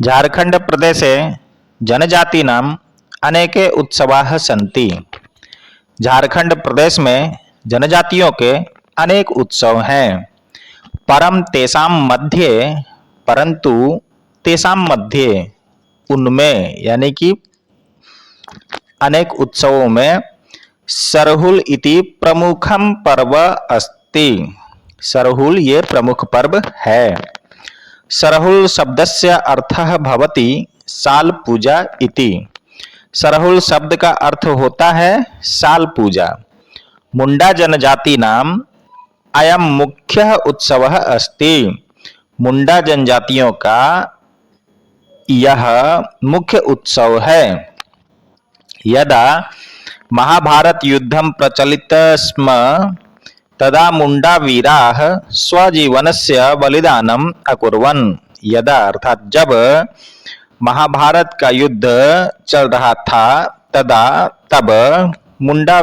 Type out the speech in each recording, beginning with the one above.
झारखंड प्रदेशे जनजातीनां अनेके उत्सवाः सन्ति। झारखंड प्रदेश में जनजातियों के अनेक उत्सव हैं। परंतु तेषां मध्ये उनमें यानी कि अनेक उत्सवों में सरहुल इति प्रमुखम पर्व अस्ति। सरहुल ये प्रमुख पर्व है। सरहुल शब्दस्य अर्थः भवति साल पूजा इति। सरहुल शब्द का अर्थ होता है साल पूजा। मुंडा जनजाति नाम अयम मुख्य उत्सवः अस्ति। मुंडा जनजातियों का यह मुख्य उत्सव है। यदा महाभारत युद्धं प्रचलित स्म तदा मुंडा वीराः स्वजीवनस्य बलिदानम् अकुर्वन्। यदा अर्थात जब महाभारत का युद्ध चल रहा था तब मुंडा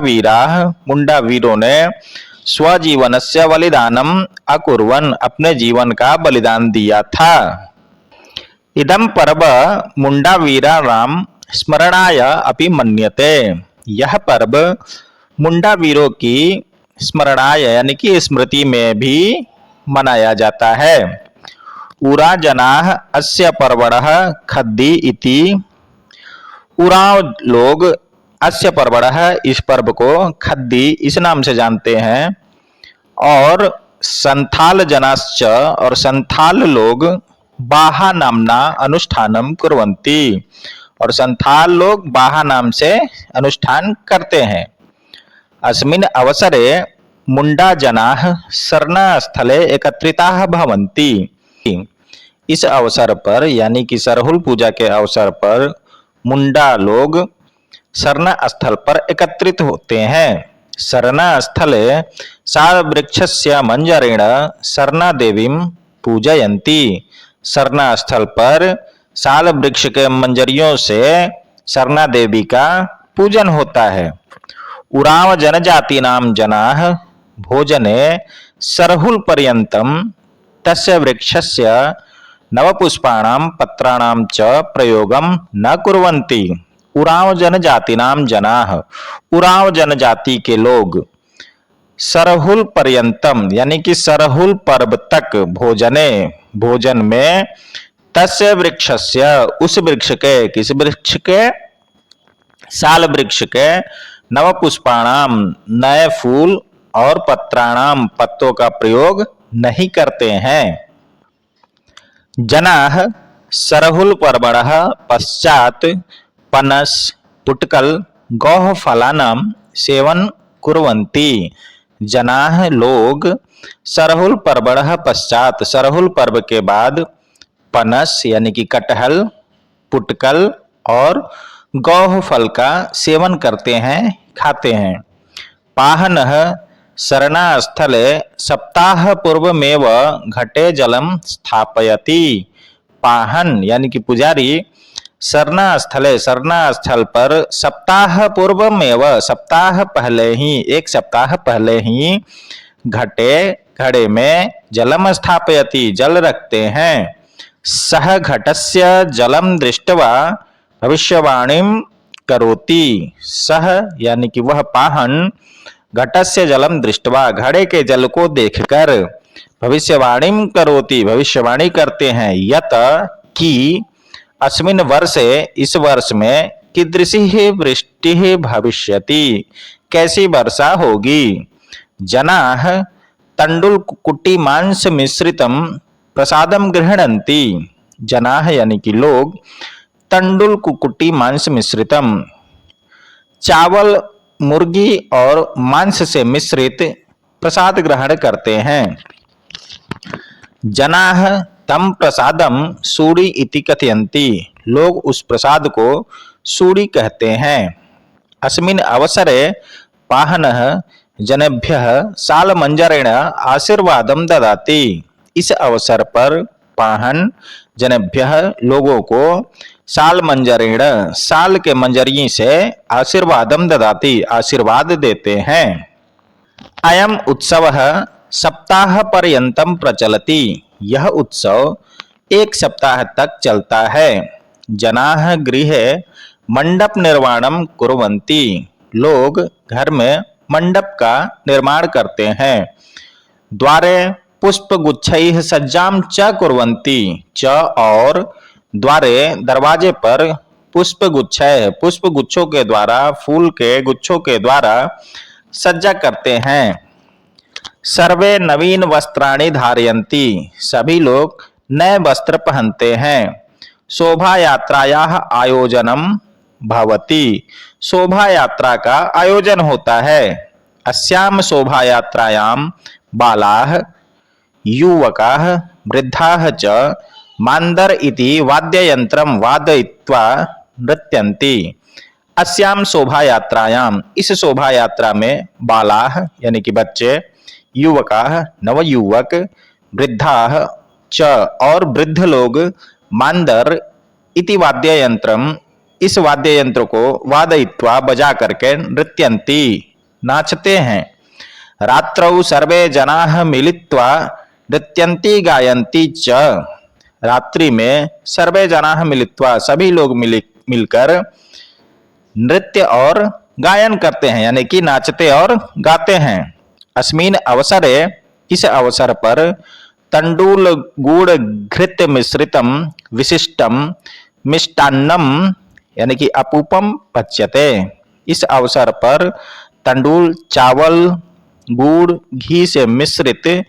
वीरों ने स्वजीवनस्य बलिदानम् अकुर्वन् अपने जीवन का बलिदान दिया था। इदं पर्व मुंडा वीराणां स्मरणाय अपि मन्यते। यह पर्व मुंडा वीरों की स्मरणाय यानी कि स्मृति में भी मनाया जाता है। उरा जनाः अस्य पर्वणः खद्दी इति। उरांव लोग अस्य पर्वणः इस पर्व को खद्दी इस नाम से जानते हैं। और संथाल जनाश्च और संथाल लोग बाहा नामना अनुष्ठानम कुर्वन्ति। और संथाल लोग बाहा नाम से अनुष्ठान करते हैं। अस्मिन् अवसरे मुंडा जनाः शरणास्थले एकत्रिताः भवन्ति। इस अवसर पर यानी कि सरहुल पूजा के अवसर पर मुंडा लोग शरण स्थल पर एकत्रित होते हैं। शरणस्थले साल वृक्षस्य मंजरेण शरणा देवीं पूजयन्ति। शरणस्थल पर साल वृक्ष के मंजरियों से शरणा देवी का पूजन होता है। उरांव जनजातीनां जनाः भोजने सरहुल पर्यन्तं तस्य वृक्षस्य नवपुष्पाणां पत्राणां च प्रयोगं न कुर्वन्ति। उरांव जनजातीनां जनाः उरांव जनजाति के लोग सरहुल पर्यंतम यानी कि सरहुल पर्व तक भोजन में तस्य वृक्षस्य उस वृक्ष के किस वृक्ष के साल वृक्ष के नवपुष्पाणाम नए फूल और पत्राणाम पत्तों का प्रयोग नहीं करते हैं। जनाः सरहुल पर्वणः पश्चात पनस पुटकल गौः फलानां सेवन कुर्वन्ति। जनाः लोग सरहुल पर्वणः पश्चात सरहुल पर्व के बाद पनस यानी कि कटहल, पुटकल और गौः फल का सेवन करते हैं, खाते हैं। पाहनः शरणास्थले सप्ताह पूर्वमेव घटे जलम स्थापयति। पाहन यानी कि पुजारी शरणास्थल पर सप्ताह पूर्वमेव एक सप्ताह पहले ही घड़े में जलम स्थापयति जल रखते हैं। सह घटस्य जलम दृष्ट्वा भविष्यवाणीं करोति। सह यानी कि वह पाहन घटस्य जलम दृष्ट्वा घड़े के जल को देखकर भविष्यवाणीं करोति भविष्यवाणी करते हैं। यत कि अस्मिन् वर्षे इस वर्ष में कीदृशी वृष्टिः भविष्यति कैसी वर्षा होगी। जनाः तंडुल कुटी मांस मिश्रितम प्रसादम गृह्णन्ति। जनाः यानी कि लोग तंडुल कुकुटी मांस मिश्रितम चावल मुर्गी और मांस से मिश्रित प्रसाद ग्रहण करते हैं। जनाः तम प्रसादम सूड़ी इति कथयन्ति। लोग उस प्रसाद को सूड़ी कहते हैं। अस्मिन् अवसरे पाहनः जनेभ्यः सालमंजरेण आशीर्वादं ददाति। इस अवसर पर पाहन जनेभ्यः लोगों को सालमंजरेण साल के मंजरी से आशीर्वादं ददाति आशीर्वाद देते हैं। अयम उत्सवः सप्ताह पर्यंतम प्रचलति। यह उत्सव एक सप्ताह तक चलता है। जनाः गृहे मंडप निर्माणम कुर्वन्ति। लोग घर में मंडप का निर्माण करते हैं। द्वारे पुष्पगुच्छैः सज्जां च कुर्वन्ति। च और द्वारे दरवाजे पर पुष्पगुच्छों के द्वारा, फूल के गुच्छों के द्वारा सज्जा करते हैं। सर्वे नवीन वस्त्राणि धारयन्ति। सभी लोग नए वस्त्र पहनते हैं। शोभा यात्रायाः आयोजनम भवति। शोभा यात्रा का आयोजन होता है। अस्याम शोभा यात्रायाम बालाः युवकाः वृद्धाः च मांदर इति वाद्ययंत्रं वादयित्वा नृत्यन्ति। अस्याम शोभा यात्रायाम, इस शोभा यात्रा में बालाः यानी कि बच्चे, युवकाः नवयुवक, वृद्धाः च और वृद्ध लोग, मांदर इति वाद्ययंत्रम, इस वाद्य यंत्र को वादयित्वा बजा करके नृत्यन्ति नाचते हैं। रात्रौ सर्वे जनाः मिलित्वा नृत्यन्ति गायन्ति च। रात्रि में सर्वे जनाः मिलित्वा, सभी लोग मिलकर नृत्य और गायन करते हैं, यानी कि नाचते और गाते हैं। अस्मिन् अवसरे, इस अवसर पर तंडुल गुड़ घृत मिश्रितम विशिष्टम मिष्टान्नम यानी कि अपूपम पच्यते। इस अवसर पर तंडुल, चावल, गुड़, घी से मिश्रित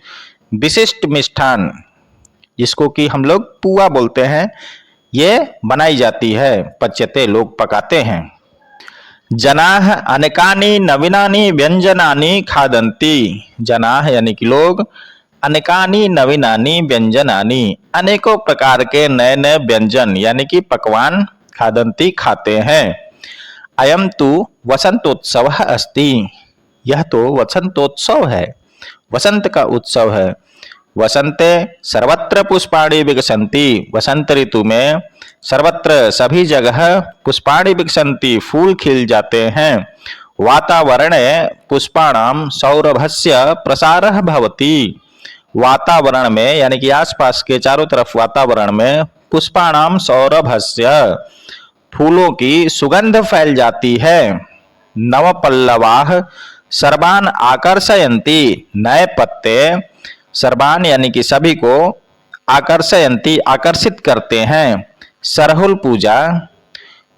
विशिष्ट मिष्ठान, जिसको कि हम लोग पुआ बोलते हैं, ये बनाई जाती है। पच्यते, लोग पकाते हैं। जनाः अनेकानि नवीनानि व्यंजनानि खादन्ति। जनाः यानी कि लोग, अनेकानि नवीनानि व्यंजनानि, अनेकों प्रकार के नए नए व्यंजन यानी कि पकवान खादन्ति खाते हैं। अयम तु वसंतोत्सवः अस्ति। यह तो वसंतोत्सव है, वसंत का उत्सव है। वसंते सर्वत्र पुष्पाणि विकसन्ति। वसंत ऋतु में सर्वत्र, सभी जगह पुष्पाणि विकसन्ति, फूल खिल जाते हैं। वातावरणे पुष्पाणां सौरभस्य प्रसारः भवति। वातावरण में यानी कि आसपास के चारों तरफ वातावरण में पुष्पाणां सौरभस्य, फूलों की सुगंध फैल जाती है। नवपल्लवाः सर्वान् आकर्षयन्ति। नए पत्ते, सर्वान यानी कि सभी को, आकर्षयन्ति आकर्षित करते हैं। सरहुल पूजा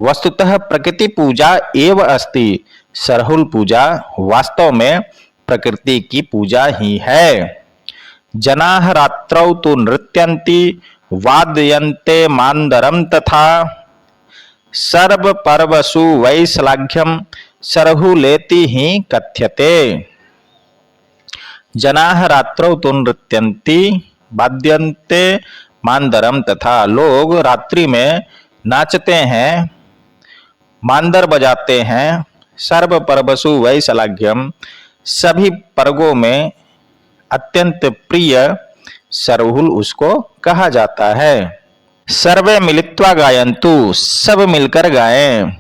वस्तुतः प्रकृति पूजा एव अस्ति। सरहुल पूजा वास्तव में प्रकृति की पूजा ही है। जनाः रात्रौ तु नृत्यन्ति वादयन्ते मांदरम तथा। सर्व पर्वसु वै श्लाघ्यं सरहुलेति ही कथ्यते। जनाः रात्रौ तु नृत्यन्ति वाद्यन्ते मांदरम तथा। लोग रात्रि में नाचते हैं, मांदर बजाते हैं। सर्व पर्वसु वै श्लाघ्यम, सभी पर्वों में अत्यंत प्रिय सरहुल उसको कहा जाता है। सर्वे मिलित्वा गायन्तु, सब मिलकर गाएं।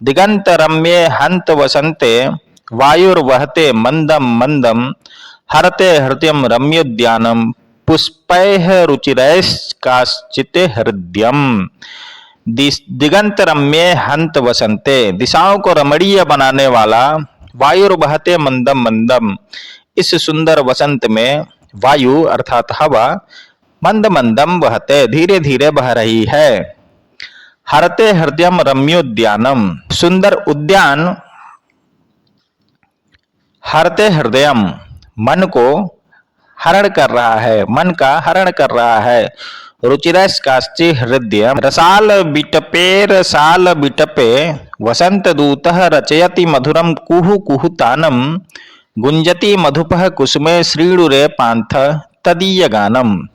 दिगंत रम्ये हंत वसंते वायुर्वहते मंदम मंदम। हरते हृदयम रम्योद्यानम पुष्पैः रुचिरैश्काश्चिते हृदयम। दिगंत रम्ये हंत वसंते, दिशाओं को रमणीय बनाने वाला। वायुर्वहते मंदम मंदम, इस सुंदर वसंत में वायु अर्थात हवा मंद मंदम वहते, धीरे धीरे बह रही है। हरते हृदयम रम्योद्यानम, सुंदर उद्यान। हरते हृदयम, मन को हरण कर रहा है, मन का हरण कर रहा है। रुचिरैश्काश्चि हृदयम, रसाल बिटपे वसंत दूतः रचयति मधुरम कुहु कुहुतानम। गुंजति मधुपः कुसुमे श्रीणुरे पांथ तदीय गानम।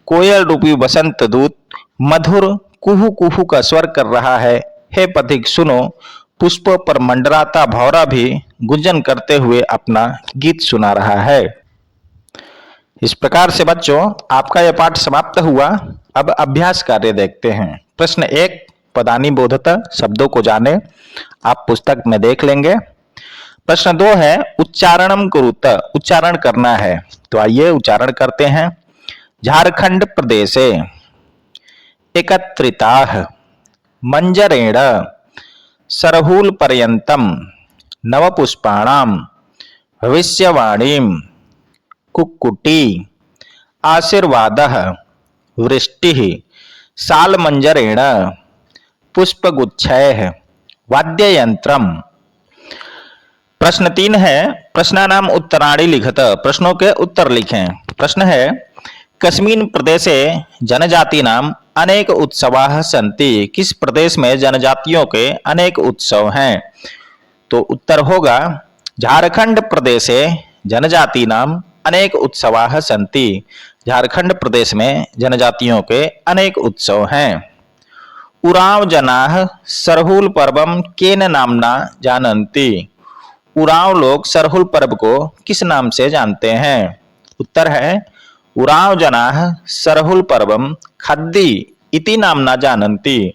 कोयल रूपी वसंत दूत मधुर कुहू कुहू का स्वर कर रहा है। हे पथिक सुनो, पुष्पों पर मंडराता भौरा भी गुंजन करते हुए अपना गीत सुना रहा है। इस प्रकार से बच्चों, आपका यह पाठ समाप्त हुआ। अब अभ्यास कार्य देखते हैं। प्रश्न 1, पदानि बोधतः, शब्दों को जाने। आप पुस्तक में देख लेंगे। प्रश्न 2 है उच्चारणम कुरुत, उच्चारण करना है। तो आइए उच्चारण करते हैं। झारखंड प्रदेशे, एकत्रिताः मंजरेण सरहूल पर्यंतम नवपुष्पाणाम भविष्यवाणीम कुक्कुटी आशीर्वादः वृष्टिः सालमंजरेण पुष्पगुच्छैः वाद्ययंत्रम। प्रश्न 3 है, प्रश्नानाम उत्तराणि लिखत, प्रश्नों के उत्तर लिखें। प्रश्न है, कस्मिन् प्रदेशे जनजातीनाम अनेक उत्सवाः सन्ति, किस प्रदेश में जनजातियों के अनेक उत्सव हैं? तो उत्तर होगा झारखंड प्रदेशे जनजातीनाम अनेक उत्सवाः सन्ति, झारखंड प्रदेश में जनजातियों के अनेक उत्सव हैं। उरांव जनाः सरहुल पर्वम केन नामना जानन्ति, उरांव लोग सरहुल पर्व को किस नाम से जानते हैं? उत्तर है उरांव जनाः सरहुल पर्वम खद्दी इति नामना जानन्ति,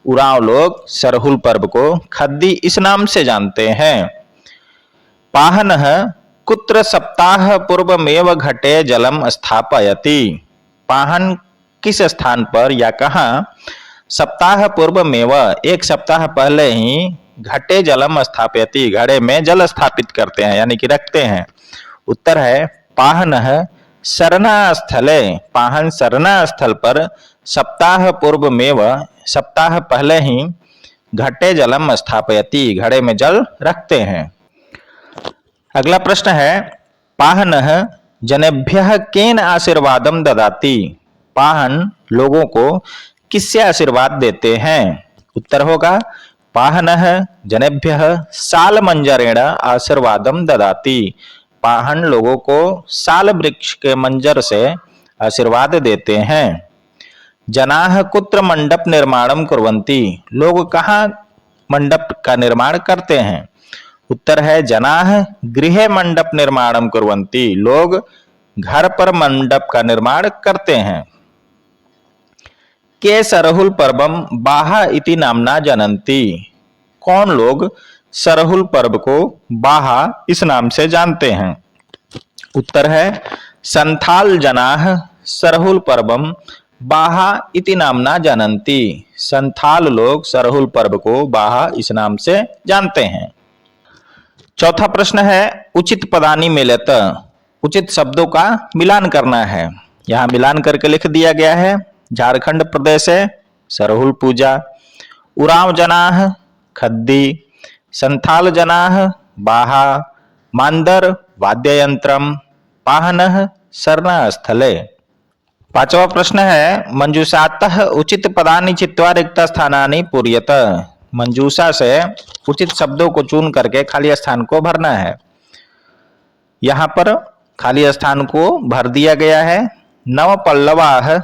उरांव लोग सरहुल पर्व को खद्दी इस नाम से जानते हैं। पाहनः कुत्र सप्ताह पूर्वमेव घटे जलम स्थापयति, पाहन किस स्थान पर या कहाँ सप्ताह पूर्वमेव एक सप्ताह पहले ही घटे जलम स्थापयति घड़े में जल स्थापित करते हैं यानी कि रखते हैं। उत्तर है पाहनः सरना स्थले, पाहन सरना स्थल पर सप्ताह पूर्वमेव सप्ताह पहले ही घटे जलम स्थापयति घड़े में जल रखते हैं। अगला प्रश्न है, पाहनः जनेभ्यः केन आशीर्वादम ददाति, पाहन लोगों को किससे आशीर्वाद देते हैं? उत्तर होगा पाहनः जनेभ्यः सालमंजरेण आशीर्वादम ददाति, पाहन लोगों को साल वृक्ष के मंजर से आशीर्वाद देते हैं। जनाः कुत्र मंडप निर्माणम कुर्वन्ति, लोग कहाँ मंडप का निर्माण करते हैं? उत्तर है जनाः गृहे मंडप निर्माणम कुर्वन्ति, लोग घर पर मंडप का निर्माण करते हैं। के सरहुल पर्वम बाहा इति नामना जानन्ति, कौन लोग सरहुल पर्व को बाहा इस नाम से जानते हैं? उत्तर है संथाल जनाः सरहुल पर्वम बाहा इति नामना जानन्ति, संथाल लोग सरहुल पर्व को बाहा इस नाम से जानते हैं। चौथा प्रश्न है, उचित पदानि मिलत, उचित शब्दों का मिलान करना है। यहाँ मिलान करके लिख दिया गया है। झारखंड प्रदेश है सरहुल पूजा, उरांव जनाः खद्दी, संथाल जनाः बाहा, मांदर वाद्ययंत्रम, पाहनः सरना स्थले। पांचवा प्रश्न है, मंजूषातः उचित पदानि चित्वा रिक्त स्थानानि पूर्यत, मंजूषा से उचित शब्दों को चुन करके खाली स्थान को भरना है। यहाँ पर खाली स्थान को भर दिया गया है। नव पल्लवाः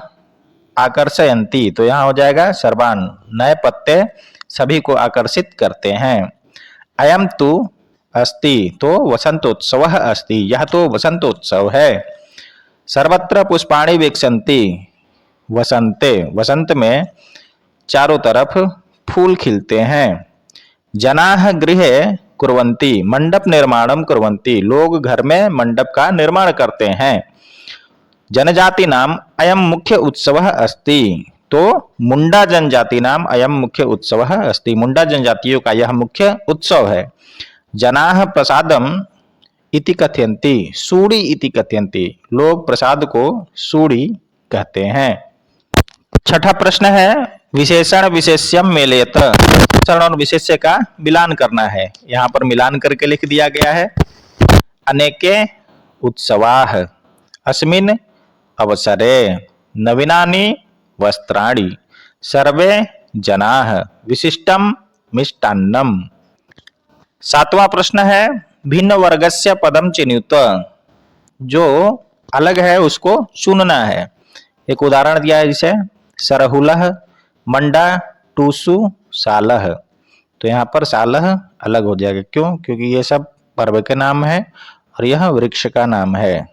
आकर्षयन्ति, तो यहाँ हो जाएगा सर्वान, नए पत्ते सभी को आकर्षित करते हैं। अयम तु अस्ति, तो वसंतोत्सवः अस्ति, यह तो वसंतोत्सव है। सर्वत्र पुष्पाणि विकसन्ति वसंते, वसंत में चारों तरफ फूल खिलते हैं। जनाः गृहे कुर्वन्ति मंडप निर्माणम कुर्वन्ति, लोग घर में मंडप का निर्माण करते हैं। जनजाति नाम अयम मुख्य उत्सवः अस्ति, तो मुंडा जनजाति नाम अयम मुख्य उत्सवः अस्ति, मुंडा जनजातियों का यह मुख्य उत्सव है। जनाः प्रसादम इति कथयन्ति सूड़ी इति कथयन्ति, लोग प्रसाद को सूड़ी कहते हैं। छठा प्रश्न है, विशेषण विशेष्यम मेलयत, विशेषण और विशेष्य का मिलान करना है। यहाँ पर मिलान करके लिख दिया गया है। अनेके उत्सवाः अस्मिन् अवसरे नवीनानि वस्त्राणि सर्वे जनाः विशिष्टम मिष्टान्नम। सातवां प्रश्न है, भिन्न वर्गस्य पदम चिन्युत, जो अलग है उसको चुनना है। एक उदाहरण दिया है जिसे सरहुलः मंडा टूसु सालह, तो यहाँ पर सालह अलग हो जाएगा। क्यों? क्योंकि ये सब पर्व के नाम है और यह वृक्ष का नाम है।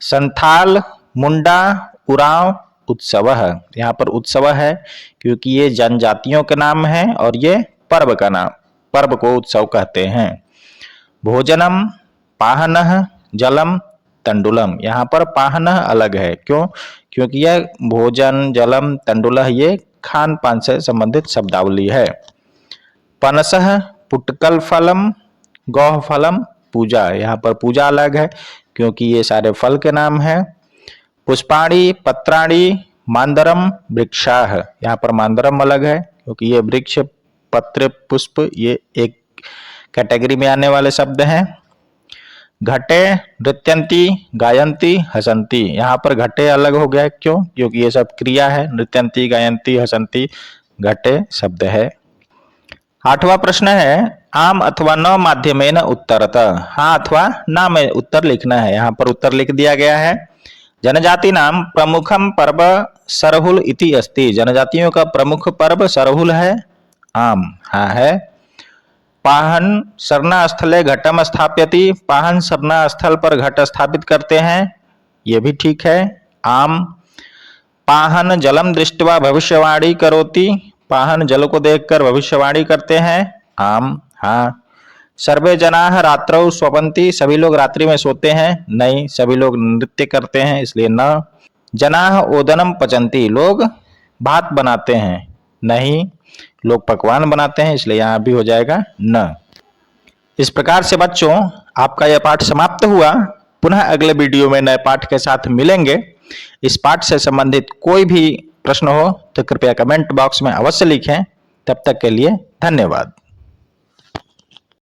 संथाल मुंडा उरांव उत्सव, यहाँ पर उत्सव है क्योंकि ये जनजातियों के नाम है और ये पर्व का नाम, पर्व को उत्सव कहते हैं। भोजनम पाहनः जलम तंडुलम, यहाँ पर पाहनः अलग है। क्यों? क्योंकि यह भोजन, जलम, तंडुलः ये खान पान से संबंधित शब्दावली है। पनसः पुटकल फलम, गौह फलम, पूजा, यहाँ पर पूजा अलग है क्योंकि ये सारे फल के नाम हैं। पुष्पाणि, पत्राणि, मांदरम, वृक्षाः, यहाँ पर मांदरम अलग है क्योंकि ये वृक्ष, पत्र, पुष्प ये एक कैटेगरी में आने वाले शब्द हैं। घटे, नृत्यंती, गायंती, हसंती, यहाँ पर घटे अलग हो गया, क्यों? क्योंकि ये सब क्रिया है। नृत्यंती, गायंती, हसंती घटे शब्द है। 8वां प्रश्न है, आम अथवा न माध्यमेन उत्तरतः, हाँ अथवा ना में उत्तर लिखना है। यहाँ पर उत्तर लिख दिया गया है। जनजाति नाम प्रमुखम पर्व सरहुल इति अस्ति, जनजातियों का प्रमुख पर्व सरहुल है। आम, हाँ है। पाहन सरना स्थले घटम स्थाप्यति, पाहन सरना स्थल पर घट स्थापित करते हैं, ये भी ठीक है। आम। पाहन जलम दृष्ट्वा भविष्यवाणी करोति, पाहन जल को देखकर भविष्यवाणी करते हैं। आम, हाँ। सर्वे जनाः रात्रौ स्वपन्ति, सभी लोग रात्रि में सोते हैं, नहीं। सभी लोग नृत्य करते हैं, इसलिए न। जनाः ओदनम पचन्ति, लोग भात बनाते हैं, नहीं। लोग पकवान बनाते हैं, इसलिए यहाँ भी हो जाएगा न। इस प्रकार से बच्चों आपका यह पाठ समाप्त हुआ। पुनः अगले वीडियो में नए पाठ के साथ मिलेंगे। इस पाठ से संबंधित कोई भी प्रश्न हो तो कृपया कमेंट बॉक्स में अवश्य लिखें। तब तक के लिए धन्यवाद।